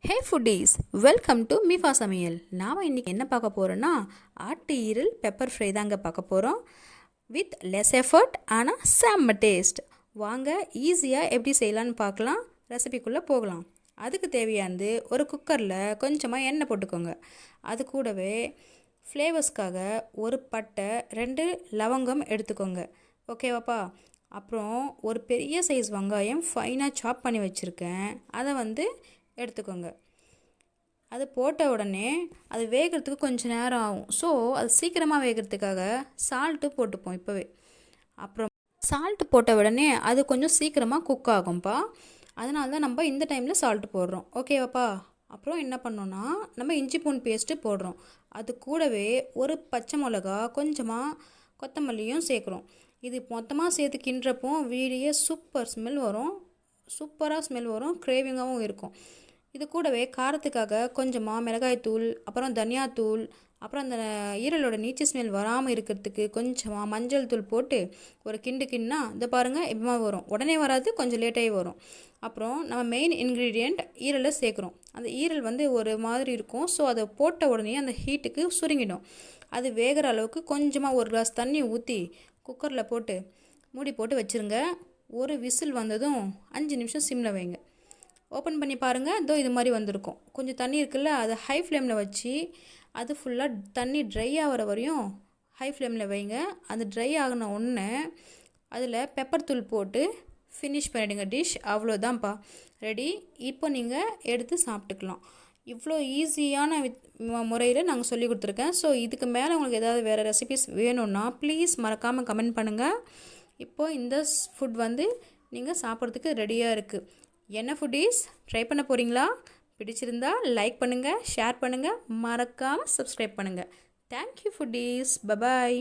Hey foodies, welcome to மீஃபா சமையல். நாம் இன்றைக்கி என்ன பார்க்க போகிறோன்னா ஆட்டு ஈரல் பெப்பர் ஃப்ரை தாங்க பார்க்க போகிறோம். வித் லெஸ் எஃபர்ட் ஆனால் செம்ம டேஸ்ட். வாங்க ஈஸியாக எப்படி செய்யலான்னு பார்க்கலாம். ரெசிபிக்குள்ளே போகலாம். அதுக்கு தேவையானது ஒரு குக்கரில் கொஞ்சமாக எண்ணெய் போட்டுக்கோங்க. அது கூடவே ஃப்ளேவர்ஸ்க்காக ஒரு பட்டை 2 லவங்கம் எடுத்துக்கோங்க. ஓகேவாப்பா? அப்புறம் ஒரு பெரிய சைஸ் வெங்காயம் ஃபைனாக சாப் பண்ணி வச்சுருக்கேன். அதை எடுத்துக்கோங்க. அது போட்ட உடனே அது வேகிறதுக்கு கொஞ்சம் நேரம் ஆகும். ஸோ அது சீக்கிரமாக வேகிறதுக்காக சால்ட்டு போட்டுப்போம் இப்போவே. அப்புறம் சால்ட்டு போட்ட உடனே அது கொஞ்சம் சீக்கிரமாக குக் ஆகும்ப்பா. அதனால தான் நம்ம இந்த டைமில் சால்ட்டு போடுறோம். ஓகேவாப்பா? அப்புறம் என்ன பண்ணோன்னா நம்ம இஞ்சி பூண்டு பேஸ்ட்டு போடுறோம். அது கூடவே ஒரு பச்சை மிளகா, கொஞ்சமாக கொத்தமல்லியும் சேர்க்குறோம். இது மொத்தமாக சேர்த்து கிண்டுறப்போ வீடியே சூப்பராக ஸ்மெல் வரும், கிரேவிங்காகவும் இருக்கும். இது கூடவே காரத்துக்காக கொஞ்சமாக மிளகாய்த்தூள், அப்புறம் தனியாத்தூள், அப்புறம் அந்த ஈரலோட நீச்சு ஸ்மெல் வராமல் இருக்கிறதுக்கு கொஞ்சமாக மஞ்சள் தூள் போட்டு ஒரு கிண்டுனா இதை பாருங்கள் எப்பமா வரும். உடனே வராது, கொஞ்சம் லேட்டாகி வரும். அப்புறம் நம்ம மெயின் இன்க்ரீடியண்ட் ஈரலை சேர்க்குறோம். அந்த ஈரல் ஒரு மாதிரி இருக்கும். ஸோ அதை போட்ட உடனே அந்த ஹீட்டுக்கு சுருங்கிடும். அது வேகிற அளவுக்கு கொஞ்சமாக ஒரு கிளாஸ் தண்ணி ஊற்றி குக்கரில் போட்டு மூடி போட்டு வச்சுருங்க. ஒரு விசில் வந்ததும் 5 நிமிஷம் சிம்மில் வைங்க. ஓப்பன் பண்ணி பாருங்கள். இதோ இது மாதிரி வந்திருக்கும். கொஞ்சம் தண்ணி இருக்குல்ல, அதை ஹை ஃப்ளேமில் வச்சு அது ஃபுல்லாக தண்ணி ட்ரை ஆகிற வரையும் ஹை ஃப்ளேமில் வைங்க. அது ட்ரை ஆகின உடனே அதில் பெப்பர் தூள் போட்டு ஃபினிஷ் பண்ணிவிடுங்க டிஷ். அவ்வளோதான்ப்பா, ரெடி. இப்போ நீங்கள் எடுத்து சாப்பிட்டுக்கலாம். இவ்வளோ ஈஸியான முறையில் நாங்கள் சொல்லி கொடுத்துருக்கேன். ஸோ இதுக்கு மேலே உங்களுக்கு ஏதாவது வேறு ரெசிபிஸ் வேணும்னா ப்ளீஸ் மறக்காமல் கமெண்ட் பண்ணுங்கள். இப்போது இந்த ஃபுட் நீங்கள் சாப்பிட்றதுக்கு ரெடியாக இருக்குது. என்ன ஃபுட்டீஸ், ட்ரை பண்ண போகிறீங்களா? பிடிச்சிருந்தா லைக் பண்ணுங்கள், ஷேர் பண்ணுங்கள், மறக்காமல் சப்ஸ்கிரைப் பண்ணுங்கள். Thank you foodies. பபாய்.